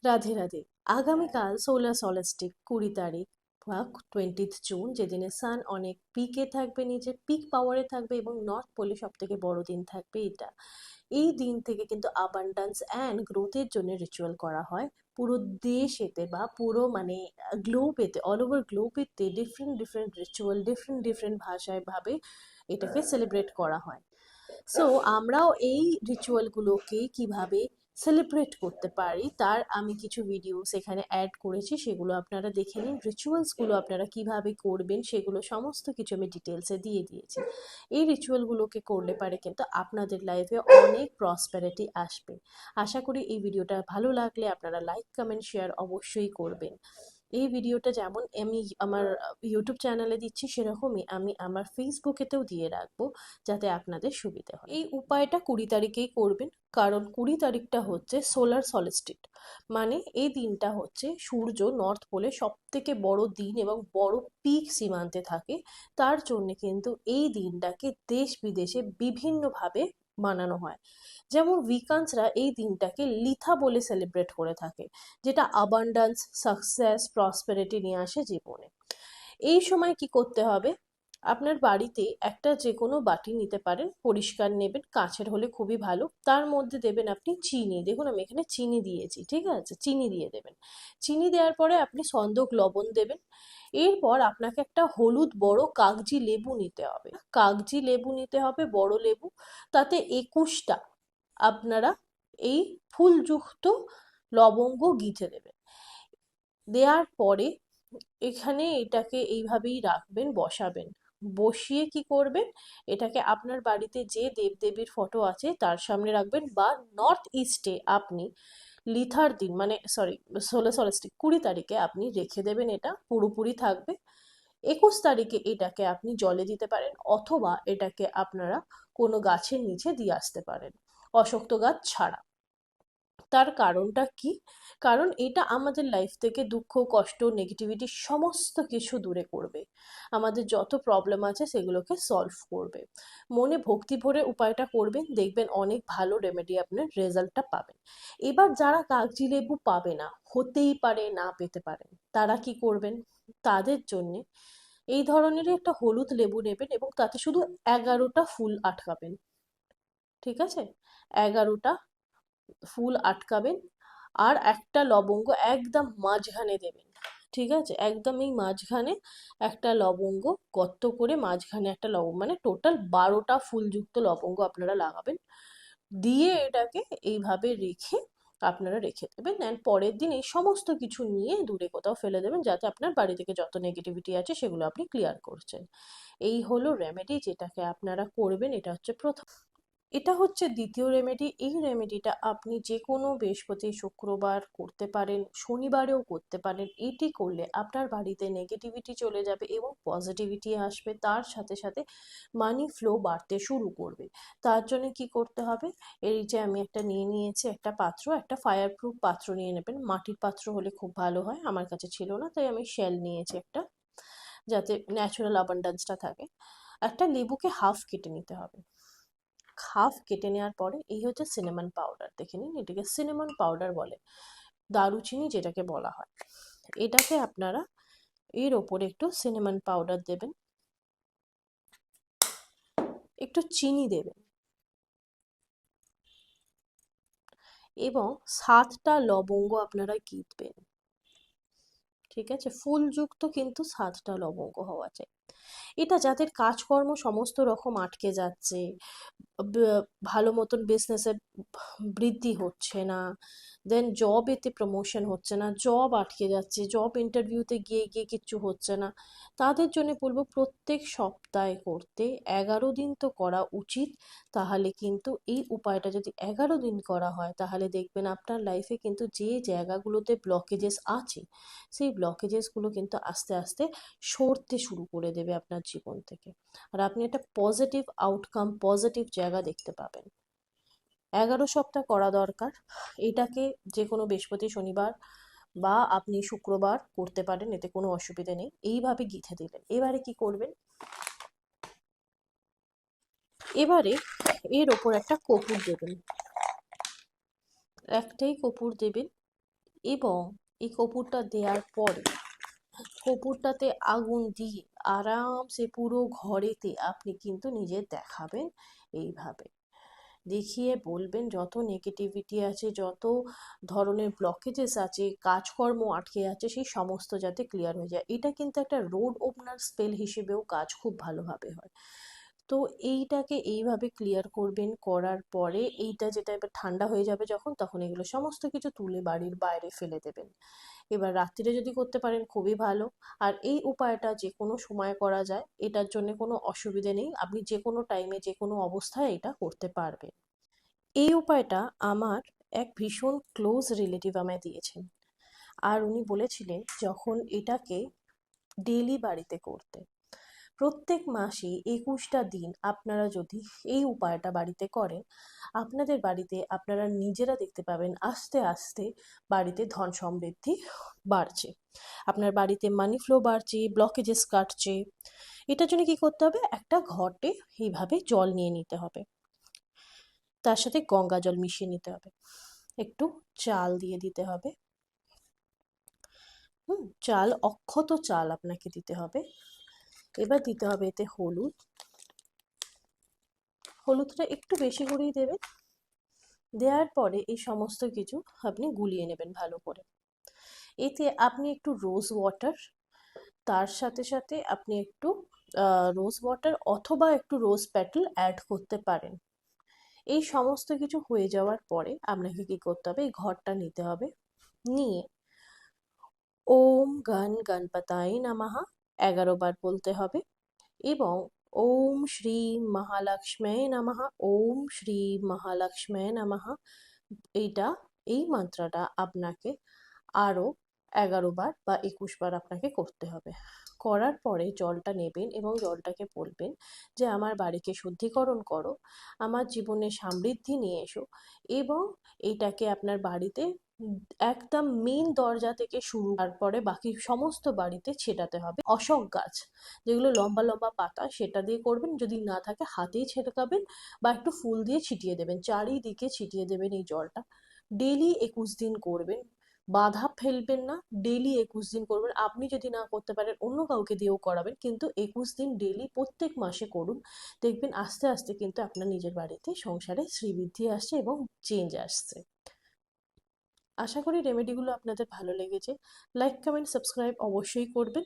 রাধে রাধে। আগামীকাল সোলার সলিস্টিক 20 তারিখ বা 20 জুন, যেদিনে সান অনেক পিকে থাকবে, নিজের পিক পাওয়ারে থাকবে এবং নর্থ পোলে সব থেকে বড় দিন থাকবে এটা। এই দিন থেকে কিন্তু আবান্ডান্স অ্যান্ড গ্রোথের জন্য রিচুয়াল করা হয় পুরো দেশেতে বা পুরো মানে গ্লোবেতে, অল ওভার গ্লোবেতে different different ritual, different different ভাষায় ভাবে এটাকে সেলিব্রেট করা হয়। সো আমরাও এই রিচুয়ালগুলোকে কিভাবে সেলিব্রেট করতে পারি তার আমি কিছু ভিডিও সেখানে অ্যাড করেছি, সেগুলো আপনারা দেখে নিন। রিচুয়ালসগুলো আপনারা কিভাবে করবেন সেগুলো সমস্ত কিছু আমি ডিটেলসে দিয়ে দিয়েছি। এই রিচুয়ালগুলোকে করলে পারে কিন্তু আপনাদের লাইফে অনেক প্রসপ্যারিটি আসবে। আশা করি এই ভিডিওটা ভালো লাগলে আপনারা লাইক কমেন্ট শেয়ার অবশ্যই করবেন। এই ভিডিওটা যেমন আমি আমার ইউটিউব চ্যানেলে দিচ্ছি, সেরকমই আমি আমার ফেসবুকেতেও দিয়ে রাখবো, যাতে আপনাদের সুবিধা হয়। এই উপায়টা 20 তারিখেই করবেন, কারণ 20 তারিখটা হচ্ছে সোলার সলিস্টিক। মানে এই দিনটা হচ্ছে সূর্য নর্থ পোলে সব থেকে বড় দিন এবং বড় পিক সীমান্তে থাকে। তার জন্য কিন্তু এই দিনটাকে দেশ বিদেশে বিভিন্নভাবে মানানো হয়। যেমন উইকান্সরা এই দিনটাকে লিথা বলে সেলিব্রেট করে থাকে, যেটা আবান্ডান্স, সাকসেস, প্রসপেরিটি নিয়ে আসে জীবনে। এই সময় কি করতে হবে? আপনার বাড়িতে একটা যে কোনো বাটি নিতে পারেন, পরিষ্কার নেবেন, কাঁচের হলে খুবই ভালো। তার মধ্যে দেবেন আপনি চিনি। দেখুন আমি এখানে চিনি দিয়েছি, ঠিক আছে? চিনি দিয়ে দেবেন। চিনি দেওয়ার পরে আপনি সন্দক লবণ দেবেন। এরপর আপনাকে একটা হলুদ বড় কাগজি লেবু নিতে হবে। কাগজি লেবু নিতে হবে, বড় লেবু। তাতে 21টা আপনারা এই ফুলযুক্ত লবঙ্গ গিঁথে দেবেন। দেওয়ার পরে এখানে এটাকে এইভাবেই রাখবেন, বসাবেন। বসিয়ে কি করবেন? এটাকে আপনার বাড়িতে যে দেবদেবীর ফটো আছে তার সামনে রাখবেন, বা নর্থ ইস্টে আপনি লিথার দিন মানে সরি সোলার সলিস্টিক 20 তারিখে আপনি রেখে দেবেন, এটা পুরোপুরি থাকবে। 21 তারিখে এটাকে আপনি জলে দিতে পারেন, অথবা এটাকে আপনারা কোনো গাছের নিচে দিয়ে আসতে পারেন, অশক্ত গাছ ছাড়া। তার কারণটা কি? কারণ এটা আমাদের লাইফ থেকে দুঃখ, কষ্ট, নেগেটিভিটি সমস্ত কিছু দূরে করবে। আমাদের যত প্রবলেম আছে সেগুলোকে সলভ করবে। মনে ভক্তি ভরে উপায়টা করবেন, দেখবেন অনেক ভালো রেমেডি, আপনার রেজাল্টটা পাবেন। এবার যারা কাগজি লেবু পাবে না, হতেই পারে না পেতে পারেন, তারা কি করবেন? তাদের জন্যে এই ধরনেরই একটা হলুদ লেবু নেবেন এবং তাতে শুধু 11টা ফুল আটকাবেন। ঠিক আছে? 11টা ফুল আটকাবেন, আর একটা লবঙ্গ একদম মাঝখানে দেবেন। ঠিক আছে? একদম এই মাঝখানে একটা লবঙ্গ, গর্ত করে মাঝখানে একটা লবঙ্গ, মানে টোটাল 12টা ফুলযুক্ত লবঙ্গ আপনারা লাগাবেন। দিয়ে এটাকে এইভাবে রেখে আপনারা রেখে দেবেন, অ্যান্ড পরের দিন এই সমস্ত কিছু নিয়ে দূরে কোথাও ফেলে দেবেন, যাতে আপনার বাড়ি থেকে যত নেগেটিভিটি আছে সেগুলো আপনি ক্লিয়ার করছেন। এই হলো রেমেডি যেটাকে আপনারা করবেন। এটা হচ্ছে প্রথম। এটা হচ্ছে দ্বিতীয় রেমেডি। এই রেমেডিটা আপনি যে কোনো বৃহস্পতি, শুক্রবার করতে পারেন, শনিবারেও করতে পারেন। এটি করলে আপনার বাড়িতে নেগেটিভিটি চলে যাবে এবং পজিটিভিটি আসবে, তার সাথে সাথে মানি ফ্লো বাড়তে শুরু করবে। তার জন্য কি করতে হবে? এই যে আমি একটা নিয়ে নিয়েছি একটা পাত্র, একটা ফায়ার প্রুফ পাত্র নিয়ে নেবেন। মাটির পাত্র হলে খুব ভালো হয়, আমার কাছে ছিল না তাই আমি শেল নিয়েছি একটা, যাতে ন্যাচারাল অ্যাবান্ডেন্সটা থাকে। একটা লেবুকে হাফ কেটে নিতে হবে। হাফ কেটে নেওয়ার পরে এই হচ্ছে সিনেমন পাউডার, দেখে নিন, এটাকে সিনেমন পাউডার বলে, দারুচিনি যেটাকে বলা হয়। এটাকে আপনারা এর ওপরে একটু সিনেমন পাউডার দেবেন, একটু চিনি দেবেন এবং 7টা লবঙ্গ আপনারা গিঁথবেন। ঠিক আছে? ফুলযুক্ত কিন্তু 7টা লবঙ্গ হওয়া চাই। এটা যাদের কাজকর্ম সমস্ত রকম আটকে যাচ্ছে, ভালো মতন বিজনেসে বৃদ্ধি হচ্ছে না, দেন জবেতে প্রমোশন হচ্ছে না, জব আটকে যাচ্ছে, জব ইন্টারভিউতে গিয়ে গিয়ে কিচ্ছু হচ্ছে না, তাদের জন্য বলবো প্রত্যেক সপ্তাহে করতে। 11 দিন তো করা উচিত। তাহলে কিন্তু এই উপায়টা যদি 11 দিন করা হয়, তাহলে দেখবেন আপনার লাইফে কিন্তু যে জায়গাগুলোতে ব্লকেজেস আছে সেই ব্লকেজেসগুলো কিন্তু আস্তে আস্তে সরতে শুরু করে দেবে আপনার জীবন থেকে, আর আপনি একটা পজিটিভ আউটকাম, পজিটিভ জায়গা দেখতে পাবেন। 11 সপ্তাহ করা দরকার। এটাকে যে কোনো বৃহস্পতি, শনিবার বা আপনি শুক্রবার করতে পারেন, এতে কোনো অসুবিধে নেই। এইভাবে গিঁথে দিলেন। এবারে কি করবেন? এবারে এর ওপর একটা কর্পূর দেবেন, একটাই কর্পূর দেবেন। এবং এই কর্পূরটা দেওয়ার পরে কর্পূরটাতে আগুন দিয়ে আরামসে পুরো ঘরেতে আপনি কিন্তু নিজে দেখাবেন এইভাবে। দেখিয়ে বলবেন যত নেগেটিভিটি আছে, যত ধরনের ব্লকেজেস আছে, কাজকর্ম আটকে আছে, সেই সমস্ত যাতে ক্লিয়ার হয়ে যায়। এটা কিন্তু একটা রোড ওপেনার স্পেল হিসেবেও কাজ খুব ভালোভাবে হয়। তো এইটাকে এইভাবে ক্লিয়ার করবেন, করার পরে এইটা যেটা এবার ঠান্ডা হয়ে যাবে যখন, তখন এগুলো সমস্ত কিছু তুলে বাড়ির বাইরে ফেলে দেবেন। এবার রাত্রিরে যদি করতে পারেন খুবই ভালো। আর এই উপায়টা যে কোনো সময় করা যায়, এটার জন্য কোনো অসুবিধে নেই, আপনি যে কোনো টাইমে যে কোনো অবস্থায় এটা করতে পারবেন। এই উপায়টা আমার এক ভীষণ ক্লোজ রিলেটিভ আমায় দিয়েছেন। আর উনি বলেছিলেন যখন এটাকে ডেলি বাড়িতে করতে, প্রত্যেক মাসে 21টা দিন আপনারা যদি এই উপায়টা বাড়িতে করেন, আপনাদের বাড়িতে আপনারা নিজেরা দেখতে পাবেন আস্তে আস্তে বাড়িতে ধন সমৃদ্ধি বাড়ছে, আপনার বাড়িতে মানি ফ্লো বাড়ছে, ব্লকেজেস কাটছে। এটার জন্য কি করতে হবে, একটা ঘটে এইভাবে জল নিয়ে নিতে হবে, তার সাথে গঙ্গা জল মিশিয়ে নিতে হবে, একটু চাল দিয়ে দিতে হবে। চাল, অক্ষত চাল আপনাকে দিতে হবে। এবার দিতে হবে এতে হলুদ, হলুদটা একটু বেশি করেই দেবেন। দেওয়ার পরে এই সমস্ত কিছু আপনি গুলিয়ে নেবেন ভালো করে। এতে আপনি একটু রোজ ওয়াটার, তার সাথে সাথে আপনি একটু রোজ ওয়াটার অথবা একটু রোজ প্যাটেল অ্যাড করতে পারেন। এই সমস্ত কিছু হয়ে যাওয়ার পরে আপনাকে কি করতে হবে, এই ঘরটা নিতে হবে, নিয়ে ওম গণপতায় নমঃ 11 বার বলতে হবে, এবং ওম শ্রী মহালক্ষ্মী নমঃ, ওম শ্রী মহালক্ষ্মী নমঃ, এইটা, এই মন্ত্রটা আপনাকে আরও 11 বার বা 21 বার আপনাকে করতে হবে। করার পরে জলটা নেবেন এবং জলটাকে বলবেন যে আমার বাড়িকে শুদ্ধিকরণ করো, আমার জীবনে সমৃদ্ধি নিয়ে এসো, এবং এইটাকে আপনার বাড়িতে একদম মেন দরজা থেকে শুরু, তারপরে বাকি সমস্ত বাড়িতে ছেটাতে হবে। অশোক গাছ যেগুলো লম্বা লম্বা পাতা, সেটা দিয়ে করবেন, যদি না থাকে হাতেই ছেটাকাবেন বা একটু ফুল দিয়ে ছিটিয়ে দেবেন, চারিদিকে ছিটিয়ে দেবেন এই জলটা। ডেলি 21 দিন করবেন, বাধা ফেলবেন না, ডেলি 21 দিন করবেন। আপনি যদি না করতে পারেন অন্য কাউকে দিয়েও করাবেন, কিন্তু 21 দিন ডেলি প্রত্যেক মাসে করুন। দেখবেন আস্তে আস্তে কিন্তু আপনার নিজের বাড়িতে সংসারে শ্রীবৃদ্ধি আসছে এবং চেঞ্জ আসছে। আশা করি রেমেডিগুলো আপনাদের ভালো লেগেছে। লাইক, কমেন্ট, সাবস্ক্রাইব অবশ্যই করবেন।